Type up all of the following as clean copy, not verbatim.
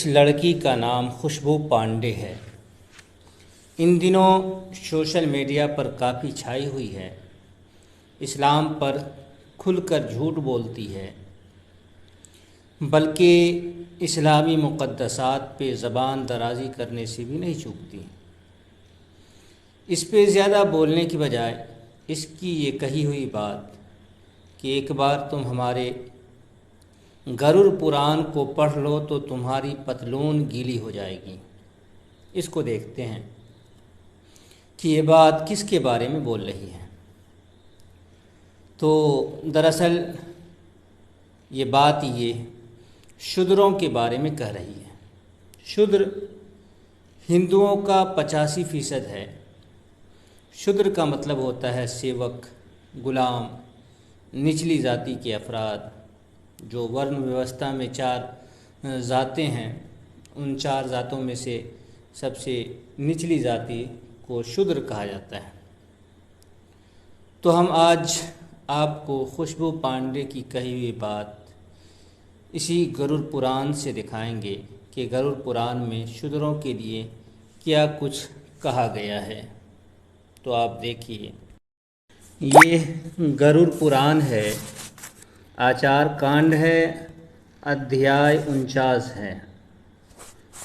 इस लड़की का नाम खुशबू पांडे है। इन दिनों सोशल मीडिया पर काफ़ी छाई हुई है। इस्लाम पर खुलकर झूठ बोलती है, बल्कि इस्लामी मुक़द्दसात पे ज़बान दराज़ी करने से भी नहीं चूकती। इस पे ज़्यादा बोलने की बजाय इसकी ये कही हुई बात कि एक बार तुम हमारे गरुड़ पुराण को पढ़ लो तो तुम्हारी पतलून गीली हो जाएगी। इसको देखते हैं कि ये बात किसके बारे में बोल रही है। तो दरअसल ये बात ये शूद्रों के बारे में कह रही है। शूद्र हिंदुओं का 85% है। शूद्र का मतलब होता है सेवक, गुलाम, निचली जाति के अफराद। जो वर्ण व्यवस्था में 4 जातें हैं, उन 4 जातों में से सबसे निचली जाति को शूद्र कहा जाता है। तो हम आज आपको खुशबू पांडे की कही हुई बात इसी गरुड़ पुराण से दिखाएंगे कि गरुड़ पुराण में शूद्रों के लिए क्या कुछ कहा गया है। तो आप देखिए, ये गरुड़ पुराण है, आचार कांड है, अध्याय 49 है।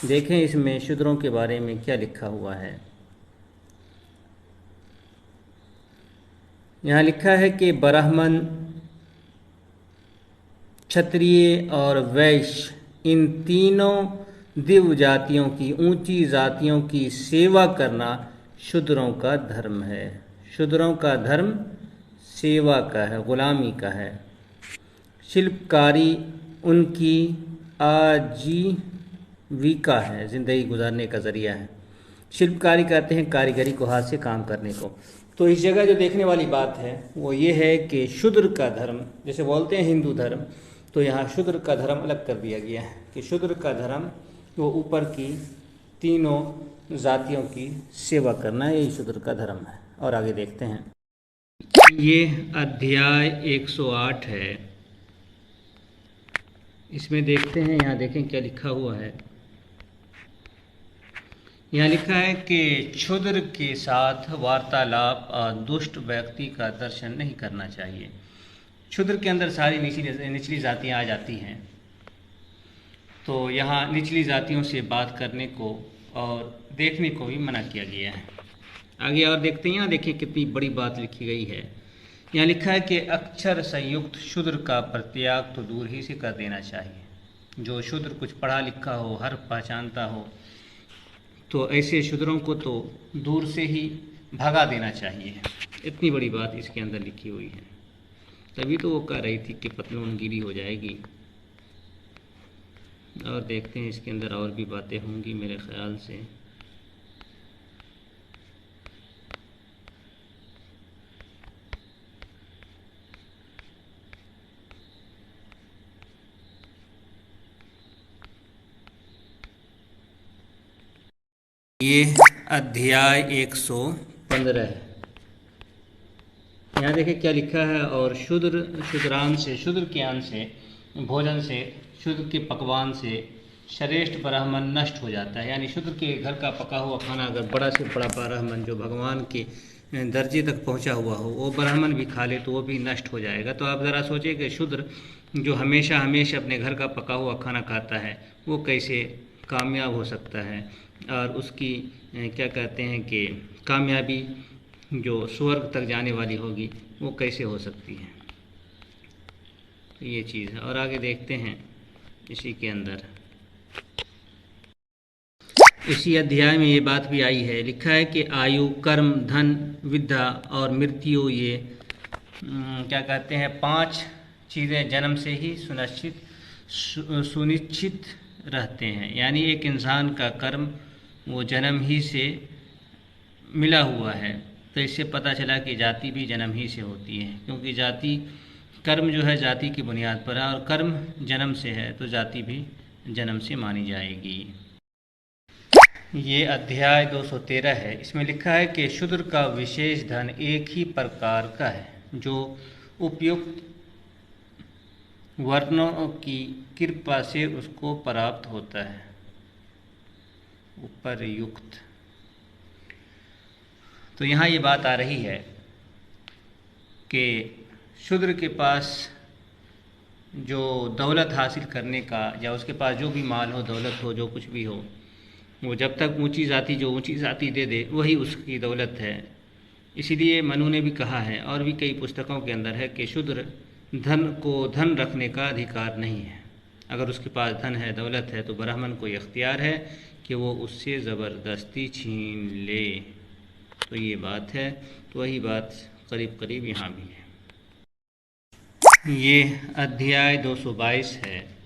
देखें इसमें शूद्रों के बारे में क्या लिखा हुआ है। यहाँ लिखा है कि ब्राह्मण, क्षत्रिय और वैश्य इन तीनों दिव्य जातियों की, ऊंची जातियों की सेवा करना शूद्रों का धर्म है। शूद्रों का धर्म सेवा का है, गुलामी का है। शिल्पकारी उनकी आजीविका है, ज़िंदगी गुजारने का ज़रिया है। शिल्पकारी कहते हैं कारीगरी को, हाथ से काम करने को। तो इस जगह जो देखने वाली बात है वो ये है कि शूद्र का धर्म, जैसे बोलते हैं हिंदू धर्म, तो यहाँ शूद्र का धर्म अलग कर दिया गया है कि शूद्र का धर्म वो ऊपर की तीनों जातियों की सेवा करना, यही शूद्र का धर्म है। और आगे देखते हैं, ये अध्याय 108 है। इसमें देखते हैं, यहाँ देखें क्या लिखा हुआ है। यहाँ लिखा है कि क्षुद्र के साथ वार्तालाप और दुष्ट व्यक्ति का दर्शन नहीं करना चाहिए। क्षुद्र के अंदर सारी निचली जातियाँ आ जाती हैं, तो यहाँ निचली जातियों से बात करने को और देखने को भी मना किया गया है। आगे और देखते हैं, यहाँ देखिए कितनी बड़ी बात लिखी गई है। यहाँ लिखा है कि अक्षर संयुक्त शूद्र का परित्याग तो दूर ही से कर देना चाहिए। जो शूद्र कुछ पढ़ा लिखा हो, हर्फ पहचानता हो, तो ऐसे शूद्रों को तो दूर से ही भगा देना चाहिए। इतनी बड़ी बात इसके अंदर लिखी हुई है। तभी तो वो कह रही थी कि पतलून गीली हो जाएगी। और देखते हैं इसके अंदर और भी बातें होंगी मेरे ख्याल से। ये अध्याय 115 है। यहाँ देखिए क्या लिखा है। और शूद्रांश से, शूद्र के अन्न से, भोजन से, शूद्र के पकवान से श्रेष्ठ ब्राह्मण नष्ट हो जाता है। यानी शूद्र के घर का पका हुआ खाना अगर बड़ा से बड़ा ब्राह्मण जो भगवान के दर्जे तक पहुँचा हुआ हो, वो ब्राह्मण भी खा ले तो वो भी नष्ट हो जाएगा। तो आप ज़रा सोचिए कि शूद्र जो हमेशा हमेशा अपने घर का पका हुआ खाना खाता है, वो कैसे कामयाब हो सकता है, और उसकी क्या कहते हैं कि कामयाबी जो स्वर्ग तक जाने वाली होगी वो कैसे हो सकती है। तो ये चीज़ है। और आगे देखते हैं इसी के अंदर, इसी अध्याय में ये बात भी आई है। लिखा है कि आयु, कर्म, धन, विद्या और मृत्यु, ये क्या कहते हैं, 5 चीज़ें जन्म से ही सुनिश्चित रहते हैं। यानी एक इंसान का कर्म वो जन्म ही से मिला हुआ है। तो इससे पता चला कि जाति भी जन्म ही से होती है, क्योंकि जाति, कर्म जो है जाति की बुनियाद पर है, और कर्म जन्म से है तो जाति भी जन्म से मानी जाएगी। ये अध्याय 213 है। इसमें लिखा है कि शूद्र का विशेष धन एक ही प्रकार का है, जो उपयुक्त वर्णों की कृपा से उसको प्राप्त होता है। उपर्युक्त। तो यहाँ ये बात आ रही है कि शूद्र के पास जो दौलत हासिल करने का, या उसके पास जो भी माल हो, दौलत हो, जो कुछ भी हो, वो जब तक ऊंची जाति जो ऊंची जाति दे दे वही उसकी दौलत है। इसीलिए मनु ने भी कहा है, और भी कई पुस्तकों के अंदर है, कि शूद्र धन को धन रखने का अधिकार नहीं है। अगर उसके पास धन है, दौलत है, तो ब्राह्मण को इख्तियार है कि वो उससे ज़बरदस्ती छीन ले। तो ये बात है, तो वही बात करीब करीब यहाँ भी है। ये अध्याय 222 है।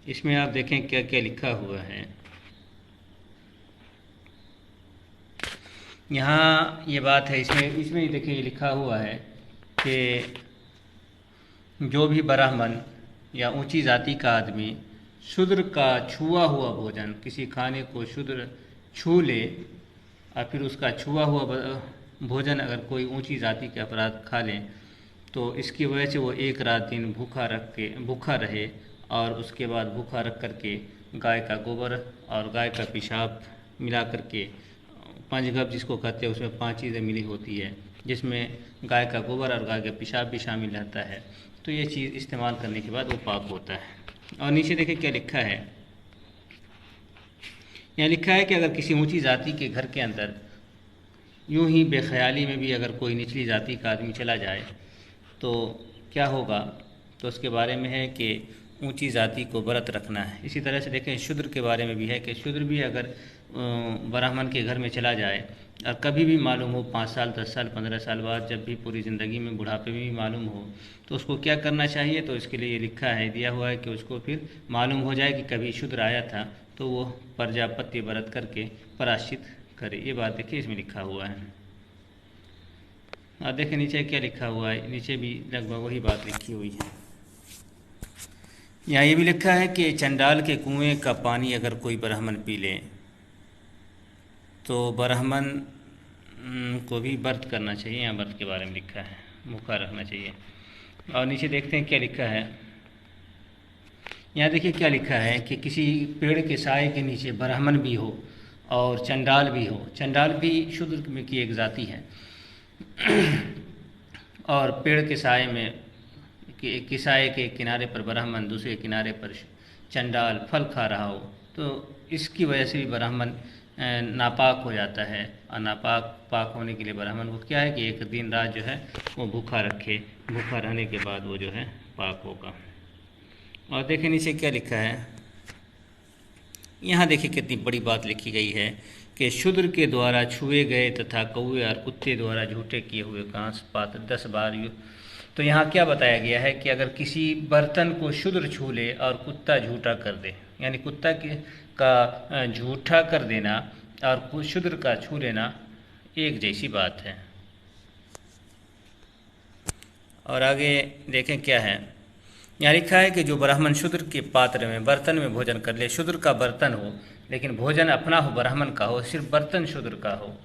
इसमें आप देखें क्या क्या लिखा हुआ है। यहाँ ये बात है, इसमें देखिए ये लिखा हुआ है कि जो भी ब्राह्मण या ऊंची जाति का आदमी शूद्र का छुआ हुआ भोजन, किसी खाने को शूद्र छू ले और फिर उसका छुआ हुआ भोजन अगर कोई ऊंची जाति के अपराध खा लें, तो इसकी वजह से वो एक रात दिन भूखा रहे, और उसके बाद भूखा रख करके गाय का गोबर और गाय का पेशाब मिला करके, पंचगव्य जिसको कहते हैं, उसमें 5 चीज़ें मिली होती है, जिसमें गाय का गोबर और गाय का पेशाब भी शामिल रहता है। तो ये चीज़ इस्तेमाल करने के बाद वो पाक होता है। और नीचे देखिए क्या लिखा है। यहाँ लिखा है कि अगर किसी ऊंची जाति के घर के अंदर यूं ही बेख्याली में भी अगर कोई निचली जाति का आदमी चला जाए तो क्या होगा, तो उसके बारे में है कि ऊंची जाति को व्रत रखना है। इसी तरह से देखें शूद्र के बारे में भी है कि शूद्र भी अगर ब्राह्मण के घर में चला जाए और कभी भी मालूम हो 5 साल 10 साल 15 साल बाद, जब भी पूरी ज़िंदगी में बुढ़ापे में भी मालूम हो, तो उसको क्या करना चाहिए। तो इसके लिए ये लिखा है, दिया हुआ है कि उसको फिर मालूम हो जाए कि कभी शूद्र आया था, तो वो प्रजापत्य व्रत करके प्रायश्चित करे। ये बात देखिए इसमें लिखा हुआ है। और देखिए नीचे क्या लिखा हुआ है, नीचे भी लगभग वही बात लिखी हुई है। यहाँ ये भी लिखा है कि चंडाल के कुएं का पानी अगर कोई ब्राह्मण पी ले तो ब्राह्मण को भी व्रत करना चाहिए। यहाँ व्रत के बारे में लिखा है, भूखा रखना चाहिए। और नीचे देखते हैं क्या लिखा है। यहाँ देखिए क्या लिखा है कि किसी पेड़ के साए के नीचे ब्राह्मण भी हो और चंडाल भी हो। चंडाल भी शूद्र में की एक जाति है। और पेड़ के साए में कि साए के किनारे पर ब्राह्मण, दूसरे किनारे पर चंडाल फल खा रहा हो, तो इसकी वजह से भी ब्राह्मण नापाक हो जाता है। और पाक होने के लिए ब्राह्मण को क्या है कि एक दिन रात जो है वो भूखा रखे, भूखा रहने के बाद वो जो है पाक होगा। और देखिए नीचे क्या लिखा है। यहाँ देखिए कितनी बड़ी बात लिखी गई है कि शूद्र के द्वारा छुए गए तथा कौवे और कुत्ते द्वारा झूठे किए हुए घास पात 10 बार। तो यहाँ क्या बताया गया है कि अगर किसी बर्तन को शूद्र छू ले और कुत्ता झूठा कर दे, यानी कुत्ता का झूठा कर देना और शूद्र का छू लेना एक जैसी बात है। और आगे देखें क्या है। यहाँ लिखा है कि जो ब्राह्मण शूद्र के पात्र में बर्तन में भोजन कर ले, शूद्र का बर्तन हो लेकिन भोजन अपना हो, ब्राह्मण का हो, सिर्फ बर्तन शूद्र का हो,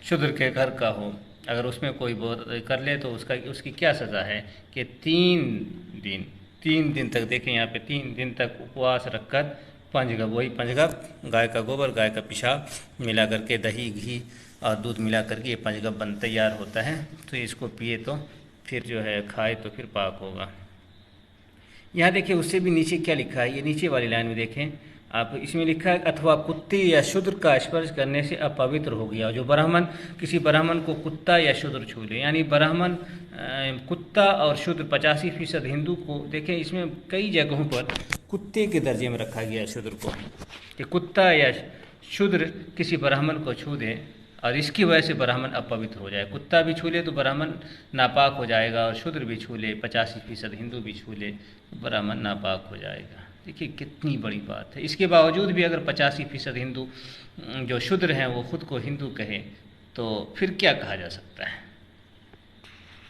शूद्र के घर का हो, अगर उसमें कोई कर ले तो उसकी क्या सज़ा है कि 3 दिन तक, देखें यहाँ पे 3 दिन तक उपवास रखकर पंचगव्य, वही पंचगव्य गाय का गोबर, गाय का पेशाब मिला करके, दही घी और दूध मिला करके ये पंचगव्य बन तैयार होता है। तो इसको पिए तो फिर जो है खाए तो फिर पाक होगा। यहाँ देखिए उससे भी नीचे क्या लिखा है, ये नीचे वाली लाइन में देखें आप, इसमें लिखा है अथवा कुत्ते या शूद्र का स्पर्श करने से अपवित्र हो गया। जो ब्राह्मण किसी ब्राह्मण को कुत्ता या शूद्र छू ले, यानी ब्राह्मण कुत्ता और शूद्र 85% हिंदू को देखें, इसमें कई जगहों पर कुत्ते के दर्जे में रखा गया शूद्र को, कि कुत्ता या शूद्र किसी ब्राह्मण को छू दे और इसकी वजह से ब्राह्मण अपवित्र हो जाए। कुत्ता भी छू ले तो ब्राह्मण नापाक हो जाएगा, और शूद्र भी छू ले, 85% हिंदू भी छू ले, ब्राह्मण नापाक हो जाएगा। देखिए कितनी बड़ी बात है। इसके बावजूद भी अगर 85% हिंदू जो शूद्र हैं वो खुद को हिंदू कहे तो फिर क्या कहा जा सकता है।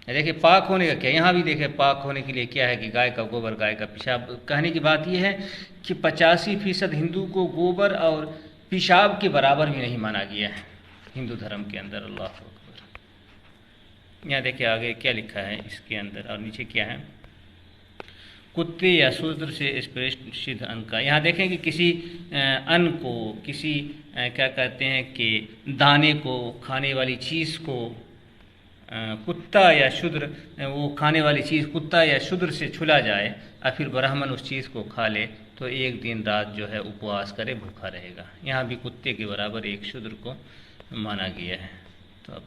देखिए पाक होने का क्या, यहाँ भी देखिए पाक होने के लिए क्या है कि गाय का गोबर, गाय का पेशाब। कहने की बात यह है कि 85% हिंदू को गोबर और पेशाब के बराबर भी नहीं माना गया है हिंदू धर्म के अंदर। अल्लाह अकबर। यहाँ देखिए आगे क्या लिखा है इसके अंदर, और नीचे क्या है। कुत्ते या शूद्र से स्पृष्ट अन्न का। यहाँ देखें कि किसी अन्न को, किसी क्या कहते हैं कि दाने को, खाने वाली चीज़ को कुत्ता या शूद्र, वो खाने वाली चीज़ कुत्ता या शूद्र से छुला जाए और फिर ब्राह्मण उस चीज़ को खा ले तो एक दिन रात जो है उपवास करे, भूखा रहेगा। यहाँ भी कुत्ते के बराबर एक शूद्र को माना गया है। तो अब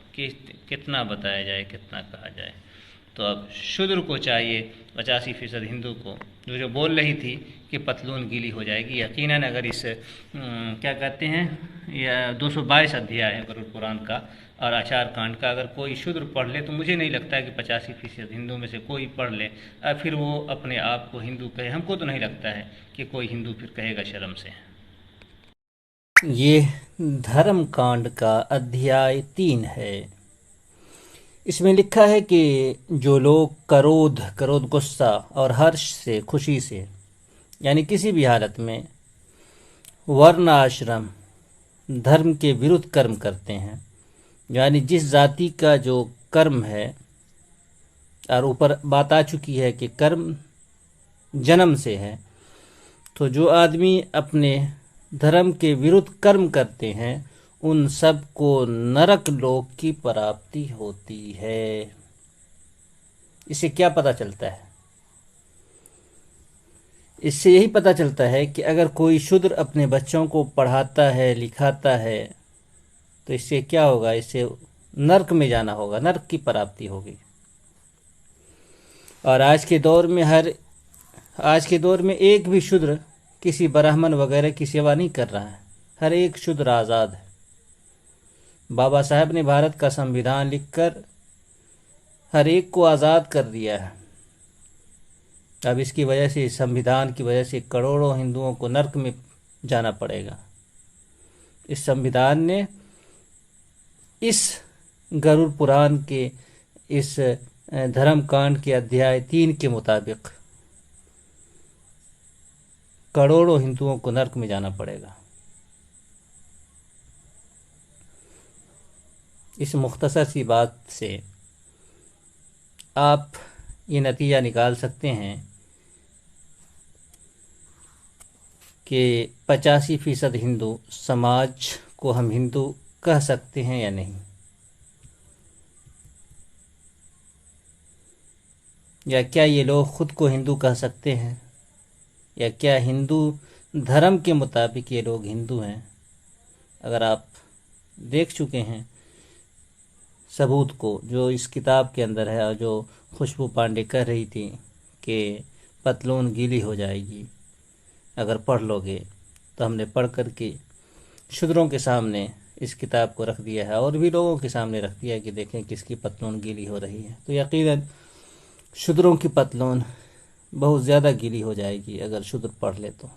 कितना बताया जाए, कितना कहा जाए। तो अब शूद्र को चाहिए 85% हिंदू को, जो बोल रही थी कि पतलून गीली हो जाएगी, यकीनन अगर इस क्या कहते हैं, यह 222 अध्याय है गरुड़ पुराण का और आचार कांड का, अगर कोई शूद्र पढ़ ले तो मुझे नहीं लगता है कि 85% हिंदू में से कोई पढ़ ले और फिर वो अपने आप को हिंदू कहे। हमको तो नहीं लगता है कि कोई हिंदू फिर कहेगा शर्म से। ये धर्म कांड का अध्याय 3 है। इसमें लिखा है कि जो लोग क्रोध, गुस्सा और हर्ष से, खुशी से, यानी किसी भी हालत में वर्ण आश्रम धर्म के विरुद्ध कर्म करते हैं, यानी जिस जाति का जो कर्म है, और ऊपर बात आ चुकी है कि कर्म जन्म से है, तो जो आदमी अपने धर्म के विरुद्ध कर्म करते हैं उन सब को नरक लोक की प्राप्ति होती है। इससे क्या पता चलता है? इससे यही पता चलता है कि अगर कोई शूद्र अपने बच्चों को पढ़ाता है, लिखाता है, तो इससे क्या होगा? इससे नरक में जाना होगा, नरक की प्राप्ति होगी। और आज के दौर में एक भी शूद्र किसी ब्राह्मण वगैरह की सेवा नहीं कर रहा है। हर एक शूद्र आज़ाद है। बाबा साहब ने भारत का संविधान लिखकर हर एक को आज़ाद कर दिया है। अब इसकी वजह से, संविधान की वजह से करोड़ों हिंदुओं को नरक में जाना पड़ेगा। इस संविधान ने इस गरुड़ पुराण के इस धर्म कांड के अध्याय 3 के मुताबिक करोड़ों हिंदुओं को नरक में जाना पड़ेगा। इस मुख्तसर सी बात से आप ये नतीजा निकाल सकते हैं कि 85% हिंदू समाज को हम हिंदू कह सकते हैं या नहीं, या क्या ये लोग खुद को हिंदू कह सकते हैं, या क्या हिंदू धर्म के मुताबिक ये लोग हिंदू हैं। अगर आप देख चुके हैं सबूत को जो इस किताब के अंदर है, और जो खुशबू पांडे कह रही थी कि पतलून गीली हो जाएगी अगर पढ़ लोगे, तो हमने पढ़ कर के शूद्रों के सामने इस किताब को रख दिया है और भी लोगों के सामने रख दिया है कि देखें किसकी पतलून गीली हो रही है। तो यकीनन शूद्रों की पतलून बहुत ज़्यादा गीली हो जाएगी अगर शूद्र पढ़ ले तो।